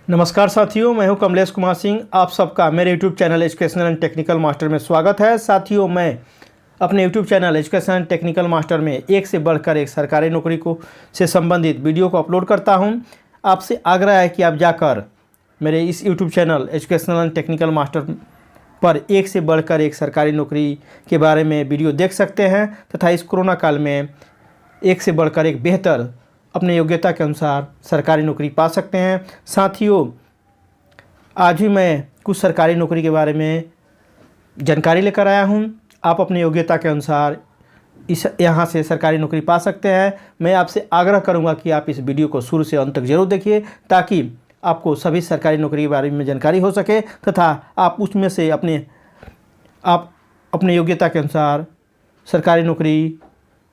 नमस्कार साथियों, मैं हूं कमलेश कुमार सिंह। आप सबका मेरे YouTube channel educational and technical master में स्वागत है। साथियों, मैं अपने YouTube channel educational and technical master में एक से बढ़कर एक सरकारी नौकरी को से संबंधित वीडियो को अपलोड करता हूं। आपसे आग्रह है कि आप जाकर मेरे इस YouTube channel educational and technical master पर एक से बढ़कर एक सरकारी नौकरी के बारे में वीडियो देख सकते हैं तथा इस कोरोना काल में एक से बढ़कर एक बेहतर अपने योग्यता के अनुसार सरकारी नौकरी पा सकते हैं। साथियों, आज भी मैं कुछ सरकारी नौकरी के बारे में जानकारी लेकर आया हूं। आप अपनी योग्यता के अनुसार यहाँ से सरकारी नौकरी पा सकते हैं। मैं आपसे आग्रह करूंगा कि आप इस वीडियो को शुरू से अंत तक जरूर देखिए ताकि आपको सभी सरकारी नौकरी के बारे में जानकारी हो सके तथा आप उसमें से अपने योग्यता के अनुसार सरकारी नौकरी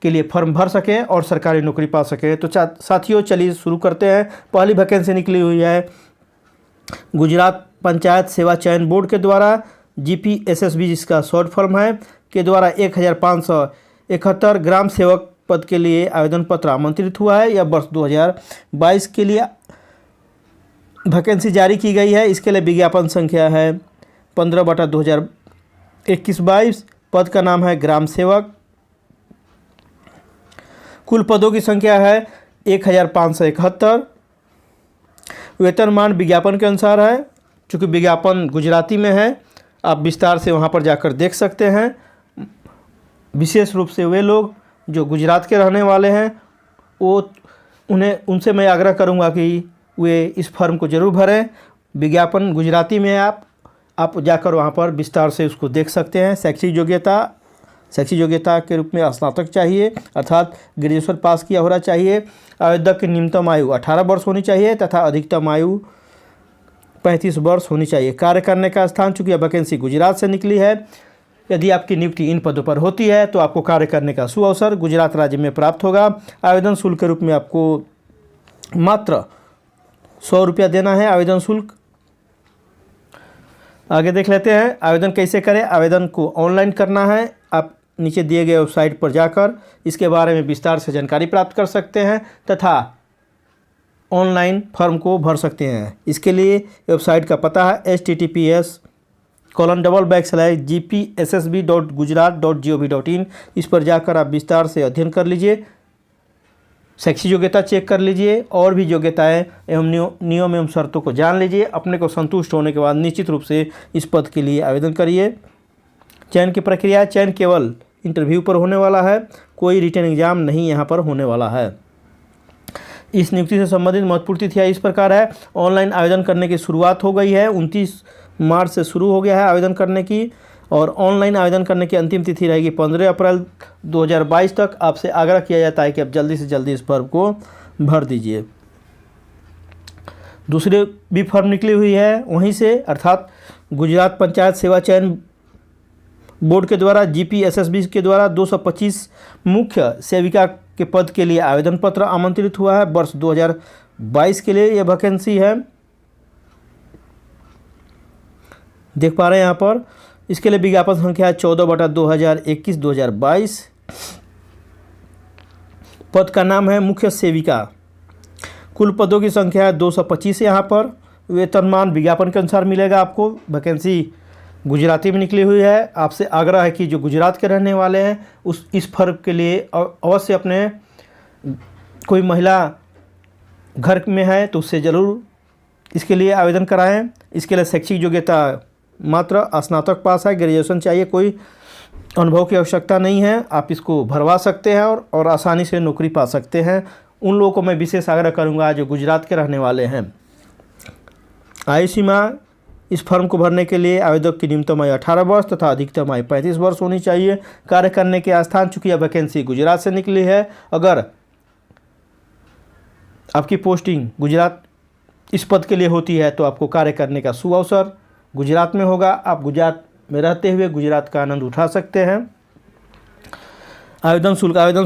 के लिए फॉर्म भर सकें और सरकारी नौकरी पा सकें। तो साथियों, चलिए शुरू करते हैं। पहली वैकेंसी निकली हुई है गुजरात पंचायत सेवा चयन बोर्ड के द्वारा, GPSSB जिसका शॉर्ट फॉर्म है, के द्वारा 1571 ग्राम सेवक पद के लिए आवेदन पत्र आमंत्रित हुआ है। यह वर्ष 2022 के लिए वैकेंसी जारी की गई है। इसके लिए विज्ञापन संख्या है 15/2021-22। पद का नाम है ग्राम सेवक। कुल पदों की संख्या है 1571। वेतनमान विज्ञापन के अनुसार है। चूँकि विज्ञापन गुजराती में है, आप विस्तार से वहाँ पर जाकर देख सकते हैं। विशेष रूप से वे लोग जो गुजरात के रहने वाले हैं उनसे मैं आग्रह करूँगा कि वे इस फॉर्म को ज़रूर भरें। विज्ञापन गुजराती में है, आप जाकर वहाँ पर विस्तार से उसको देख सकते हैं। शैक्षिक योग्यता के रूप में स्नातक चाहिए, अर्थात ग्रेजुएशन पास किया होना चाहिए। आवेदक की न्यूनतम आयु 18 वर्ष होनी चाहिए तथा अधिकतम आयु 35 वर्ष होनी चाहिए। कार्य करने का स्थान, चूँकि यह वैकेंसी गुजरात से निकली है, यदि आपकी नियुक्ति इन पदों पर होती है तो आपको कार्य करने का सुअवसर गुजरात राज्य में प्राप्त होगा। आवेदन शुल्क के रूप में आपको मात्र 100 रुपया देना है आवेदन शुल्क। आगे देख लेते हैं आवेदन कैसे करें। आवेदन को ऑनलाइन करना है। आप नीचे दिए गए वेबसाइट पर जाकर इसके बारे में विस्तार से जानकारी प्राप्त कर सकते हैं तथा ऑनलाइन फॉर्म को भर सकते हैं। इसके लिए वेबसाइट का पता है https://gpssb.gujarat.gov.in। इस पर जाकर आप विस्तार से अध्ययन कर लीजिए, शैक्षिक योग्यता चेक कर लीजिए और भी योग्यताएं एवं नियम एवं शर्तों को जान लीजिए। अपने को संतुष्ट होने के बाद निश्चित रूप से इस पद के लिए आवेदन करिए। चयन की प्रक्रिया, चयन केवल इंटरव्यू पर होने वाला है, कोई रिटन एग्जाम नहीं यहाँ पर होने वाला है। इस नियुक्ति से संबंधित महत्वपूर्ण तिथियाँ इस प्रकार है। ऑनलाइन आवेदन करने की शुरुआत हो गई है, 29 मार्च से शुरू हो गया है आवेदन करने की, और ऑनलाइन आवेदन करने की अंतिम तिथि रहेगी 15 अप्रैल 2022 तक। आपसे आग्रह किया जाता है कि आप जल्दी से जल्दी इस फॉर्म को भर दीजिए। दूसरी भी फॉर्म निकली हुई है वहीं से, अर्थात गुजरात पंचायत सेवा चयन बोर्ड के द्वारा, GPSSB के द्वारा 225 मुख्य सेविका के पद के लिए आवेदन पत्र आमंत्रित हुआ है। वर्ष 2022 के लिए यह वैकेंसी है, देख पा रहे हैं यहाँ पर। इसके लिए विज्ञापन संख्या है 14/2021-22। पद का नाम है मुख्य सेविका। कुल पदों की संख्या है 225 यहाँ पर। वेतनमान विज्ञापन के अनुसार मिलेगा आपको। वैकेंसी गुजराती में निकली हुई है। आपसे आग्रह है कि जो गुजरात के रहने वाले हैं इस फर्क के लिए अवश्य अपने कोई महिला घर में है तो उससे ज़रूर इसके लिए आवेदन कराएं। इसके लिए शैक्षिक योग्यता मात्र स्नातक पास है, ग्रेजुएशन चाहिए, कोई अनुभव की आवश्यकता नहीं है। आप इसको भरवा सकते हैं और आसानी से नौकरी पा सकते हैं। उन लोगों को मैं विशेष आग्रह करूंगा जो गुजरात के रहने वाले हैं। आयु सीमा, इस फॉर्म को भरने के लिए आवेदक की न्यूनतम आयु 18 वर्ष तथा अधिकतम आयु 35 वर्ष होनी चाहिए। कार्य करने के स्थान, चूँकि यह वैकेंसी गुजरात से निकली है, अगर आपकी पोस्टिंग गुजरात इस पद के लिए होती है तो आपको कार्य करने का सुअवसर गुजरात में होगा। आप गुजरात में रहते हुए गुजरात का आनंद उठा सकते हैं। आवेदन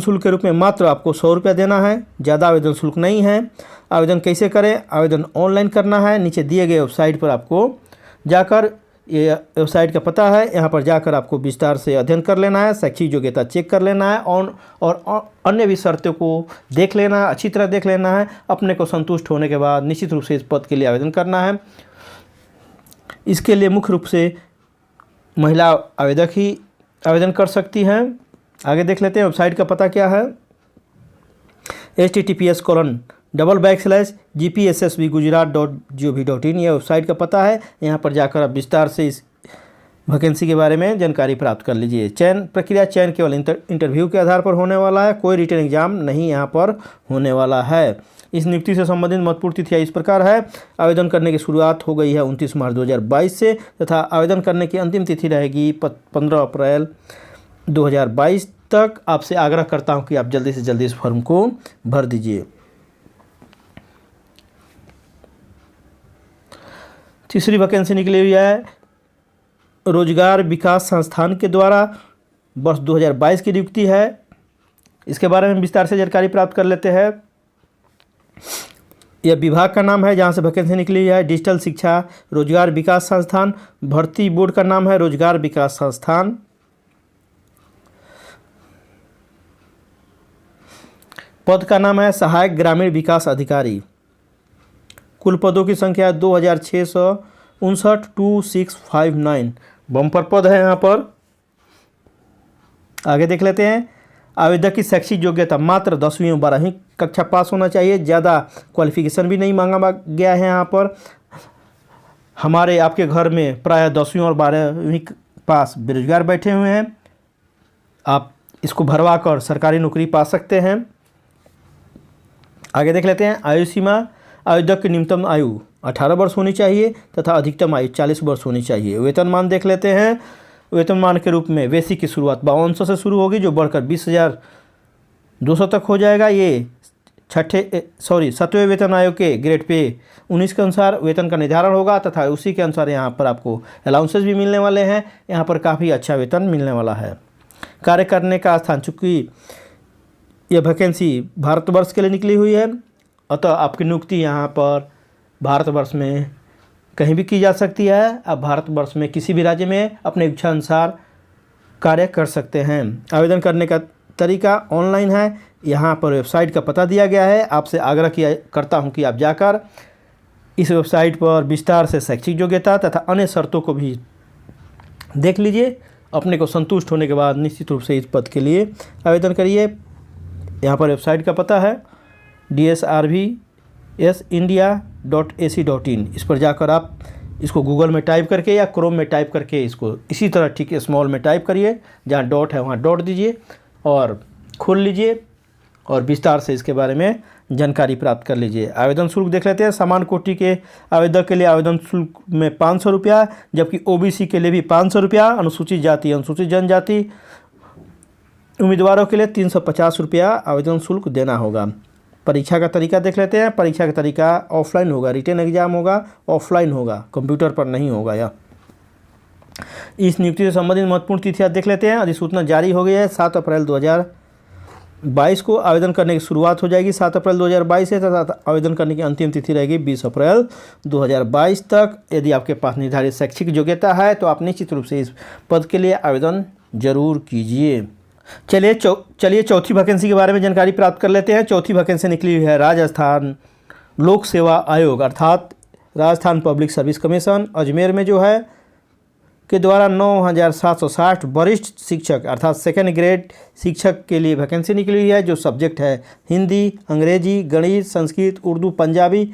शुल्क के रूप में मात्र आपको 100 रुपया देना है, ज़्यादा आवेदन शुल्क नहीं है। आवेदन कैसे करें? आवेदन ऑनलाइन करना है। नीचे दिए गए वेबसाइट पर आपको जाकर ये वेबसाइट का पता है। यहाँ पर जाकर आपको विस्तार से अध्ययन कर लेना है, शैक्षिक योग्यता चेक कर लेना है और अन्य भी शर्तों को देख लेना है, अच्छी तरह देख लेना है। अपने को संतुष्ट होने के बाद निश्चित रूप से इस पद के लिए आवेदन करना है। इसके लिए मुख्य रूप से महिला आवेदक ही आवेदन कर सकती हैं। आगे देख लेते हैं वेबसाइट का पता क्या है। https://gpssbgujarat.gov.in यह वेबसाइट का पता है। यहाँ पर जाकर आप विस्तार से इस वैकेंसी के बारे में जानकारी प्राप्त कर लीजिए। चयन प्रक्रिया केवल इंटरव्यू के आधार पर होने वाला है, कोई रिटन एग्जाम नहीं यहाँ पर होने वाला है। इस नियुक्ति से संबंधित महत्वपूर्ण तिथियाँ इस प्रकार है। आवेदन करने की शुरुआत हो गई है 29 मार्च 2022 से तथा आवेदन करने की अंतिम तिथि रहेगी 15 अप्रैल 2022 तक। आपसे आग्रह करता हूं कि आप जल्दी से जल्दी इस फॉर्म को भर दीजिए। तीसरी वैकेंसी निकली हुई है रोजगार विकास संस्थान के द्वारा वर्ष 2022 की नियुक्ति है। इसके बारे में विस्तार से जानकारी प्राप्त कर लेते हैं। यह विभाग का नाम है जहां से वैकेंसी निकली है डिजिटल शिक्षा रोजगार विकास संस्थान। भर्ती बोर्ड का नाम है रोजगार विकास संस्थान। पद का नाम है सहायक ग्रामीण विकास अधिकारी। कुल पदों की संख्या 2659 बम्पर पद है यहाँ पर। आगे देख लेते हैं। आवेदक की शैक्षिक योग्यता मात्र 10वीं और 12वीं कक्षा पास होना चाहिए, ज़्यादा क्वालिफिकेशन भी नहीं मांगा गया है। यहाँ पर हमारे आपके घर में प्रायः 10वीं और 12वीं पास बेरोजगार बैठे हुए हैं, आप इसको भरवा कर सरकारी नौकरी पा सकते हैं। आगे देख लेते हैं। आयु सीमा आवेदक की न्यूनतम आयु 18 वर्ष होनी चाहिए तथा अधिकतम आयु 40 वर्ष होनी चाहिए। वेतनमान देख लेते हैं। वेतनमान के रूप में बेसिक की शुरुआत 5200 से शुरू होगी जो बढ़कर 20,200 तक हो जाएगा। ये 7वें वेतन आयोग के ग्रेड पे 19 के अनुसार वेतन का निर्धारण होगा तथा उसी के अनुसार यहाँ पर आपको अलाउंसेस भी मिलने वाले हैं। यहाँ पर काफ़ी अच्छा वेतन मिलने वाला है। कार्य करने का स्थान, चूँकि यह वैकेंसी भारतवर्ष के लिए निकली हुई है अतः आपकी नियुक्ति यहाँ पर भारतवर्ष में कहीं भी की जा सकती है। आप भारतवर्ष में किसी भी राज्य में अपने इच्छा अनुसार कार्य कर सकते हैं। आवेदन करने का तरीका ऑनलाइन है। यहाँ पर वेबसाइट का पता दिया गया है। आपसे आग्रह किया करता हूँ कि आप जाकर इस वेबसाइट पर विस्तार से शैक्षिक योग्यता तथा अन्य शर्तों को भी देख लीजिए। अपने को संतुष्ट होने के बाद निश्चित रूप से इस पद के लिए आवेदन करिए। यहाँ पर वेबसाइट का पता है dsrvsindia.ac.in। इस पर जाकर आप इसको गूगल में टाइप करके या क्रोम में टाइप करके इसको इसी तरह ठीक स्मॉल में टाइप करिए, जहाँ डॉट है वहाँ डॉट दीजिए और खोल लीजिए और विस्तार से इसके बारे में जानकारी प्राप्त कर लीजिए। आवेदन शुल्क देख लेते हैं। समान कोटि के आवेदक के लिए आवेदन शुल्क में 500 रुपया, जबकि OBC के लिए भी 500 रुपया, अनुसूचित जाति अनुसूचित जनजाति उम्मीदवारों के लिए 350 रुपया आवेदन शुल्क देना होगा। परीक्षा का तरीका देख लेते हैं। परीक्षा का तरीका ऑफलाइन होगा, रिटन एग्जाम होगा, ऑफलाइन होगा, कंप्यूटर पर नहीं होगा। यह इस नियुक्ति से संबंधित महत्वपूर्ण तिथियां देख लेते हैं। अधिसूचना जारी हो गई है 7 अप्रैल 2022 को। आवेदन करने की शुरुआत हो जाएगी 7 अप्रैल 2022 से तथा आवेदन करने की अंतिम तिथि रहेगी 20 अप्रैल 2022 तक। यदि आपके पास निर्धारित शैक्षिक योग्यता है तो आप निश्चित रूप से इस पद के लिए आवेदन जरूर कीजिए। चलिए चौथी वैकेंसी के बारे में जानकारी प्राप्त कर लेते हैं। चौथी वैकेंसी निकली हुई है राजस्थान लोक सेवा आयोग अर्थात Rajasthan public service commission Ajmer में जो है के द्वारा 9760 वरिष्ठ शिक्षक अर्थात सेकेंड ग्रेड शिक्षक के लिए वैकेंसी निकली हुई है। जो सब्जेक्ट है हिंदी, अंग्रेजी, गणित, संस्कृत, उर्दू, पंजाबी,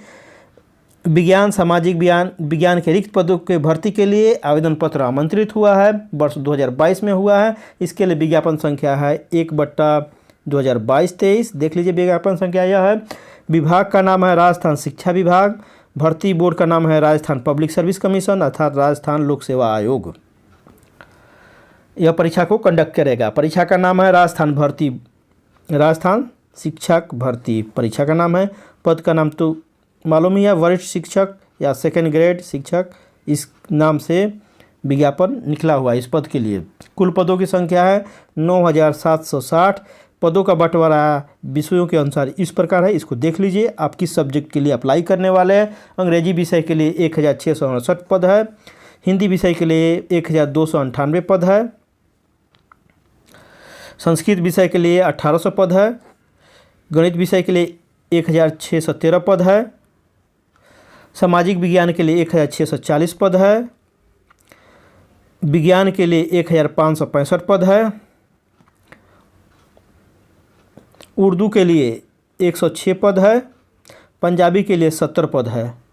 विज्ञान, सामाजिक विज्ञान के रिक्त पदों के भर्ती के लिए आवेदन पत्र आमंत्रित हुआ है। वर्ष 2022 में हुआ है। इसके लिए विज्ञापन संख्या है 1/2022-23। देख लीजिए विज्ञापन संख्या यह है। विभाग का नाम है राजस्थान शिक्षा विभाग। भर्ती बोर्ड का नाम है राजस्थान पब्लिक सर्विस कमीशन अर्थात राजस्थान लोक सेवा आयोग। यह परीक्षा को कंडक्ट करेगा। परीक्षा का नाम है राजस्थान शिक्षक भर्ती परीक्षा का नाम है। पद का नाम तो मालूम ही है, वरिष्ठ शिक्षक या सेकेंड ग्रेड शिक्षक, इस नाम से विज्ञापन निकला हुआ है इस पद के लिए। कुल पदों की संख्या है 9760। पदों का बंटवारा विषयों के अनुसार इस प्रकार है। इसको देख लीजिए। आप किस सब्जेक्ट के लिए अप्लाई करने वाले हैं। अंग्रेजी विषय के लिए 1669 पद है। हिंदी विषय के लिए 1298 पद है। संस्कृत विषय के लिए 1800 पद है। गणित विषय के लिए 1613 पद है। सामाजिक विज्ञान के लिए 1640 पद है। विज्ञान के लिए 1565 पद है। उर्दू के लिए 106 पद है। पंजाबी के लिए 70 पद है।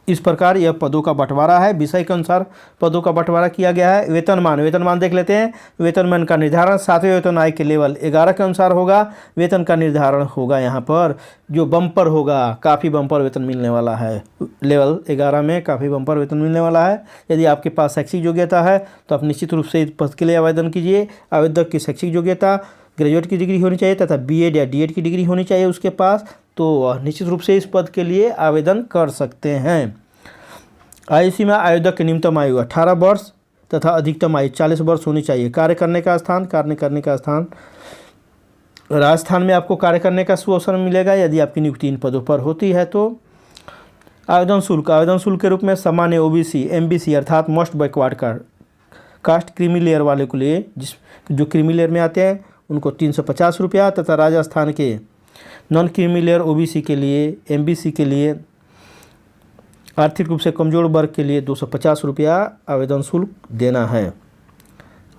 इस प्रकार यह पदों का बंटवारा है। विषय के अनुसार पदों का बंटवारा किया गया है। वेतनमान देख लेते हैं। वेतनमान का निर्धारण 7वें वेतन आयोग के लेवल 11 के अनुसार होगा। वेतन का निर्धारण होगा यहाँ पर जो बम्पर होगा, काफ़ी बम्पर वेतन मिलने वाला है। लेवल 11 में काफ़ी बम्पर वेतन मिलने वाला है। यदि आपके पास शैक्षिक योग्यता है तो आप निश्चित रूप से इस पद के लिए आवेदन कीजिए। आवेदक की शैक्षिक योग्यता ग्रेजुएट की डिग्री होनी चाहिए तथा बीएड या डीएड की डिग्री होनी चाहिए उसके पास, तो निश्चित रूप से इस पद के लिए आवेदन कर सकते हैं। आयु सीमा आवेदक की न्यूनतम आयु 18 वर्ष तथा अधिकतम आयु 40 वर्ष होनी चाहिए। कार्य करने का स्थान राजस्थान में आपको कार्य करने का सुअवसर मिलेगा यदि आपकी नियुक्ति इन पदों पर होती है तो। आवेदन शुल्क के रूप में सामान्य ओबीसी एमबीसी अर्थात most backward caste creamy layer वाले के लिए जो क्रीमी लेयर में आते हैं उनको 350 रुपया तथा राजस्थान के नॉन क्रीमी लेयर ओबीसी के लिए एमबीसी के लिए आर्थिक रूप से कमजोर वर्ग के लिए 250 रुपया आवेदन शुल्क देना है।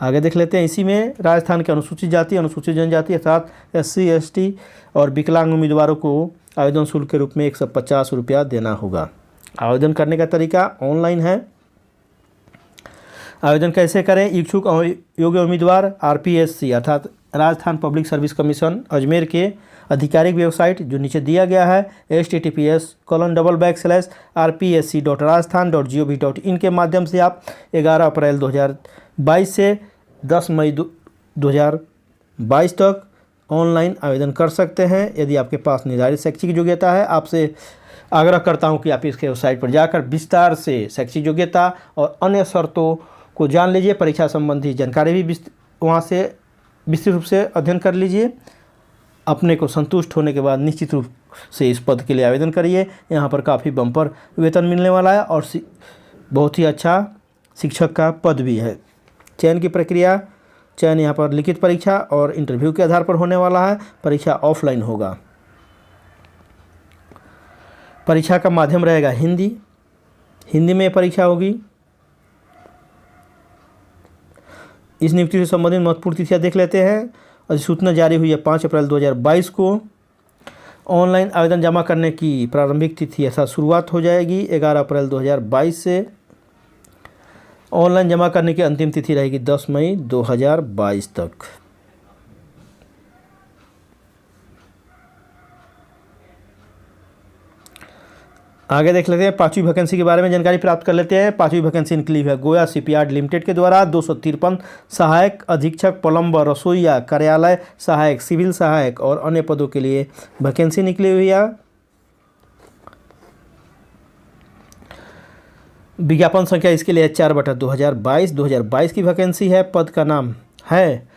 आगे देख लेते हैं। इसी में राजस्थान के अनुसूचित जाति अनुसूचित जनजाति अर्थात एससी एसटी और विकलांग उम्मीदवारों को आवेदन शुल्क के रूप में 150 रुपया देना होगा। आवेदन करने का तरीका ऑनलाइन है। आवेदन कैसे करें? इच्छुक योग्य उम्मीदवार आरपीएससी अर्थात Rajasthan public service commission Ajmer के आधिकारिक वेबसाइट जो नीचे दिया गया है https://rpsc.rajasthan.gov.in के माध्यम से आप 11 अप्रैल 2022 से 10 मई 2022 तक ऑनलाइन आवेदन कर सकते हैं। यदि आपके पास निर्धारित शैक्षिक योग्यता है, आपसे आग्रह करता हूं कि आप इसके वेबसाइट पर जाकर विस्तार से शैक्षिक योग्यता और अन्य शर्तों को जान लीजिए। परीक्षा संबंधी जानकारी भी वहाँ से विस्तृत रूप से अध्ययन कर लीजिए। अपने को संतुष्ट होने के बाद निश्चित रूप से इस पद के लिए आवेदन करिए। यहाँ पर काफ़ी बम्पर वेतन मिलने वाला है और बहुत ही अच्छा शिक्षक का पद भी है। चयन की प्रक्रिया, चयन यहाँ पर लिखित परीक्षा और इंटरव्यू के आधार पर होने वाला है। परीक्षा ऑफलाइन होगा। परीक्षा का माध्यम रहेगा हिंदी में परीक्षा होगी। इस नियुक्ति से संबंधित महत्वपूर्ण तिथियां देख लेते हैं। अधिसूचना जारी हुई है 5 अप्रैल 2022 को। ऑनलाइन आवेदन जमा करने की प्रारंभिक तिथि ऐसा शुरुआत हो जाएगी 11 अप्रैल 2022 से। ऑनलाइन जमा करने की अंतिम तिथि रहेगी 10 मई 2022 तक। आगे देख लेते हैं। 5वीं वैकेंसी के बारे में जानकारी प्राप्त कर लेते हैं। 5वीं वैकेंसी निकली है गोया शिपयार्ड लिमिटेड के द्वारा 253 सहायक अधीक्षक प्लम्बर रसोईया कार्यालय सहायक सिविल सहायक और अन्य पदों के लिए वैकेंसी निकली हुई है। विज्ञापन संख्या इसके लिए 4/2022 की वैकेंसी है। पद का नाम है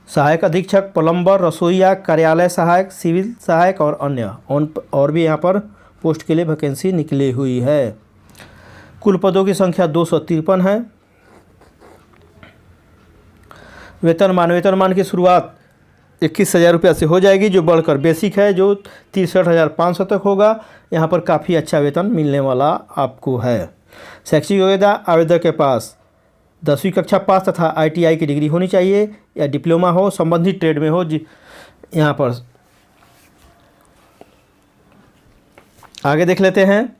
सहायक अधीक्षक प्लम्बर रसोईया कार्यालय सहायक सिविल सहायक और अन्य और भी यहाँ पर पोस्ट के लिए वैकेंसी निकली हुई है। कुल पदों की संख्या 253 है। वेतनमान की शुरुआत 21,000 रुपया से हो जाएगी जो बढ़कर बेसिक है जो 63,500 तक होगा। यहाँ पर काफ़ी अच्छा वेतन मिलने वाला आपको है। शैक्षिक योग्यता आवेदक के पास 10वीं कक्षा पास तथा ITI की डिग्री होनी चाहिए या डिप्लोमा हो, संबंधित ट्रेड में हो। यहाँ पर आगे देख लेते हैं।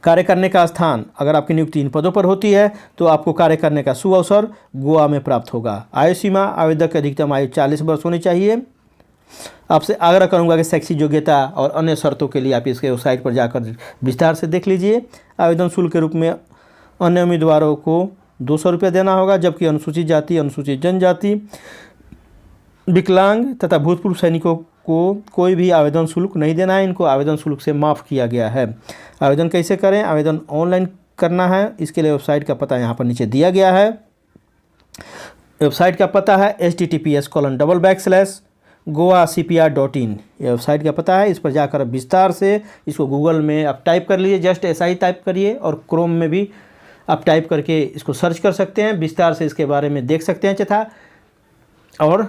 कार्य करने का स्थान, अगर आपकी नियुक्ति इन पदों पर होती है तो आपको कार्य करने का सुअवसर गोवा में प्राप्त होगा। आयु सीमा आवेदक की अधिकतम आयु 40 वर्ष होनी चाहिए। आपसे आग्रह करूंगा कि शैक्षिक योग्यता और अन्य शर्तों के लिए आप इसके वेबसाइट पर जाकर विस्तार से देख लीजिए। आवेदन शुल्क के रूप में अन्य उम्मीदवारों को 200 रुपये देना होगा, जबकि अनुसूचित जाति अनुसूचित जनजाति विकलांग तथा भूतपूर्व सैनिकों को कोई भी आवेदन शुल्क नहीं देना है। इनको आवेदन शुल्क से माफ़ किया गया है। आवेदन कैसे करें? आवेदन ऑनलाइन करना है। इसके लिए वेबसाइट का पता यहाँ पर नीचे दिया गया है। वेबसाइट का पता है https:// goacpr.in ये वेबसाइट का पता है। इस पर जाकर विस्तार से इसको गूगल में आप टाइप कर लीजिए, जस्ट ऐसा ही टाइप करिए, और क्रोम में भी आप टाइप करके इसको सर्च कर सकते हैं, विस्तार से इसके बारे में देख सकते हैं तथा और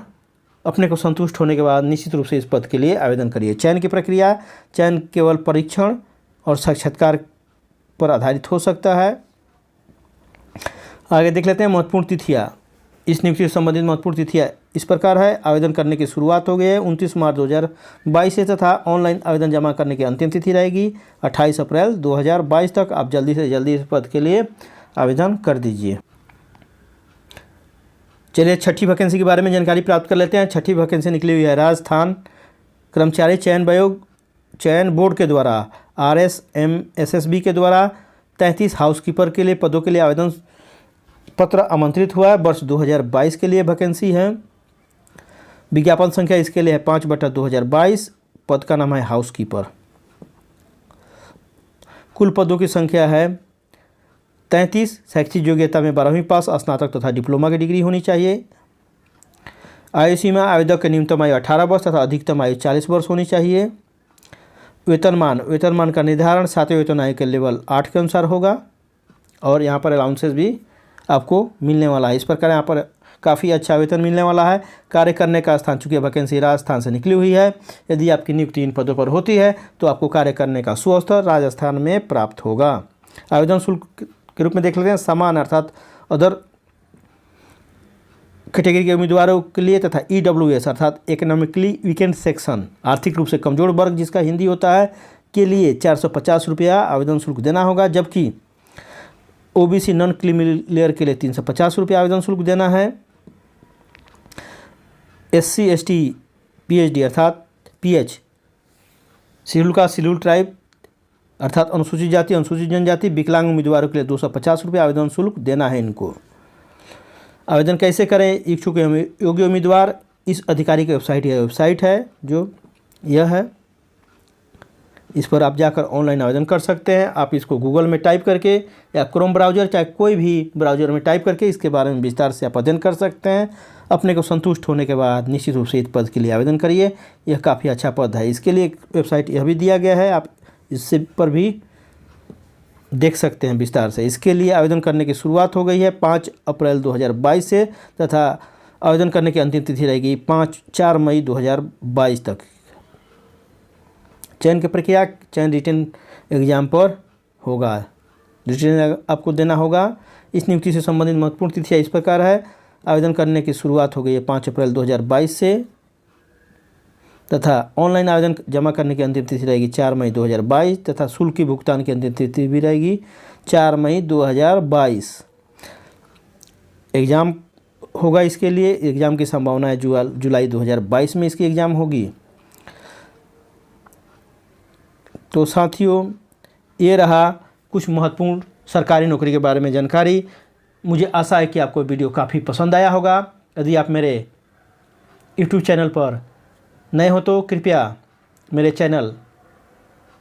अपने को संतुष्ट होने के बाद निश्चित रूप से इस पद के लिए आवेदन करिए। चयन की प्रक्रिया, चयन केवल परीक्षण और साक्षात्कार पर आधारित हो सकता है। आगे देख लेते हैं महत्वपूर्ण तिथियां। इस नियुक्ति से संबंधित महत्वपूर्ण तिथियां इस प्रकार है। आवेदन करने की शुरुआत हो गई है 29 मार्च 2022 से, तथा ऑनलाइन आवेदन जमा करने की अंतिम तिथि रहेगी 28 अप्रैल 2022 तक। आप जल्दी से जल्दी इस पद के लिए आवेदन कर दीजिए। चलिए छठी वैकेंसी के बारे में जानकारी प्राप्त कर लेते हैं। छठी वैकेंसी निकली हुई है राजस्थान कर्मचारी चयन आयोग चयन बोर्ड के द्वारा RSMSSB के द्वारा 33 हाउसकीपर के लिए पदों के लिए आवेदन पत्र आमंत्रित हुआ है। वर्ष 2022 के लिए वैकेंसी है। विज्ञापन संख्या इसके लिए है 5/2022। पद का नाम है हाउसकीपर। कुल पदों की संख्या है 33। शैक्षिक योग्यता में 12वीं पास, स्नातक तथा डिप्लोमा की डिग्री होनी चाहिए। आयु सीमा आवेदक की न्यूनतम आयु 18 वर्ष तथा अधिकतम आयु 40 वर्ष होनी चाहिए। वेतनमान का निर्धारण 7वें वेतन आयोग के लेवल 8 के अनुसार होगा, और यहाँ पर अलाउंसेस भी आपको मिलने वाला है। इस प्रकार यहाँ पर काफ़ी अच्छा वेतन मिलने वाला है। कार्य करने का स्थान, चूँकि वैकेंसी राजस्थान से निकली हुई है, यदि आपकी नियुक्ति इन पदों पर होती है तो आपको कार्य करने का सुअवसर राजस्थान में प्राप्त होगा। आवेदन शुल्क के रूप में देख लेते हैं। समान अर्थात अदर कैटेगरी के उम्मीदवारों के लिए तथा EWS अर्थात इकोनॉमिकली वीकेंड सेक्शन, आर्थिक रूप से कमजोर वर्ग जिसका हिंदी होता है, के लिए 450 रुपया आवेदन शुल्क देना होगा, जबकि OBC नॉन क्रीमी के लिए 350 रुपया आवेदन शुल्क देना है। SC ST PhD अर्थात PH schedule caste schedule tribe अर्थात अनुसूचित जाति अनुसूचित जनजाति विकलांग उम्मीदवारों के लिए 250 रुपये आवेदन शुल्क देना है इनको। आवेदन कैसे करें? इच्छुक योग्य उम्मीदवार इस अधिकारी की वेबसाइट है जो यह है, इस पर आप जाकर ऑनलाइन आवेदन कर सकते हैं। आप इसको गूगल में टाइप करके या क्रोम ब्राउज़र चाहे कोई भी ब्राउज़र में टाइप करके इसके बारे में विस्तार से आप अध्ययन कर सकते हैं। अपने को संतुष्ट होने के बाद निश्चित रूप से इस पद के लिए आवेदन करिए। यह काफ़ी अच्छा पद है। इसके लिए एक वेबसाइट यह भी दिया गया है, आप इससे पर भी देख सकते हैं विस्तार से। इसके लिए आवेदन करने की शुरुआत हो गई है 5 अप्रैल 2022 से, तथा आवेदन करने की अंतिम तिथि रहेगी 4 मई 2022 तक। चयन की प्रक्रिया, चयन रिटन एग्जाम पर होगा, रिटन आपको देना होगा। इस नियुक्ति से संबंधित महत्वपूर्ण तिथियाँ इस प्रकार है। आवेदन करने की शुरुआत हो गई है 5 अप्रैल 2022 से, तथा ऑनलाइन आवेदन जमा करने की अंतिम तिथि रहेगी 4 मई 2022, तथा शुल्क की भुगतान की अंतिम तिथि भी रहेगी 4 मई 2022। एग्ज़ाम होगा इसके लिए, एग्ज़ाम की संभावना है जुलाई 2022 में इसकी एग्ज़ाम होगी। तो साथियों, ये रहा कुछ महत्वपूर्ण सरकारी नौकरी के बारे में जानकारी। मुझे आशा है कि आपको वीडियो काफ़ी पसंद आया होगा। यदि आप मेरे YouTube चैनल पर नए हो तो कृपया मेरे channel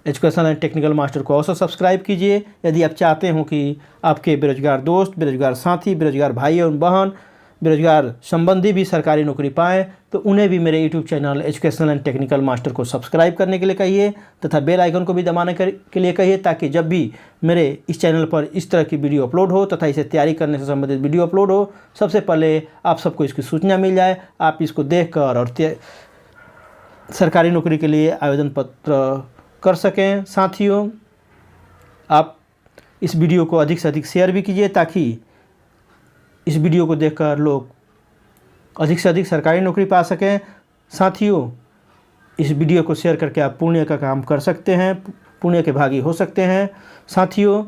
education and technical master को अवश्य सब्सक्राइब कीजिए। यदि आप चाहते हो कि आपके बेरोजगार दोस्त, बेरोजगार साथी, बेरोजगार भाई एवं बहन, बेरोजगार संबंधी भी सरकारी नौकरी पाएँ, तो उन्हें भी मेरे YouTube channel education and technical master को सब्सक्राइब करने के लिए कहिए, तथा बेल आइकन को भी दबाने के लिए कहिए, ताकि जब भी मेरे इस चैनल पर इस तरह की वीडियो अपलोड हो तथा इसे तैयारी करने से संबंधित वीडियो अपलोड हो, सबसे पहले आप सबको इसकी सूचना मिल जाए। आप इसको देखकर और सरकारी नौकरी के लिए आवेदन पत्र कर सकें। साथियों, आप इस वीडियो को अधिक से अधिक शेयर भी कीजिए, ताकि इस वीडियो को देखकर लोग अधिक से अधिक सरकारी नौकरी पा सकें। साथियों, इस वीडियो को शेयर करके आप पुण्य का काम कर सकते हैं, पुण्य के भागी हो सकते हैं। साथियों,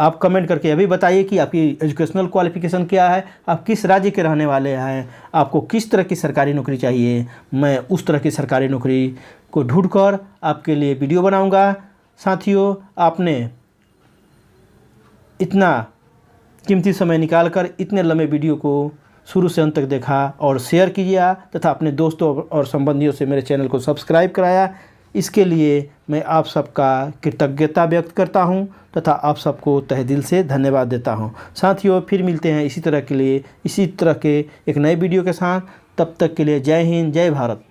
आप कमेंट करके यह भी बताइए कि आपकी एजुकेशनल क्वालिफिकेशन क्या है, आप किस राज्य के रहने वाले हैं, आपको किस तरह की सरकारी नौकरी चाहिए। मैं उस तरह की सरकारी नौकरी को ढूंढकर आपके लिए वीडियो बनाऊंगा। साथियों, आपने इतना कीमती समय निकालकर इतने लंबे वीडियो को शुरू से अंत तक देखा और शेयर किया, तथा अपने दोस्तों और संबंधियों से मेरे चैनल को सब्सक्राइब कराया, इसके लिए मैं आप सबका कृतज्ञता व्यक्त करता हूं, तथा आप सबको तहे दिल से धन्यवाद देता हूं। साथियों, फिर मिलते हैं इसी तरह के एक नए वीडियो के साथ। तब तक के लिए जय हिंद, जय भारत।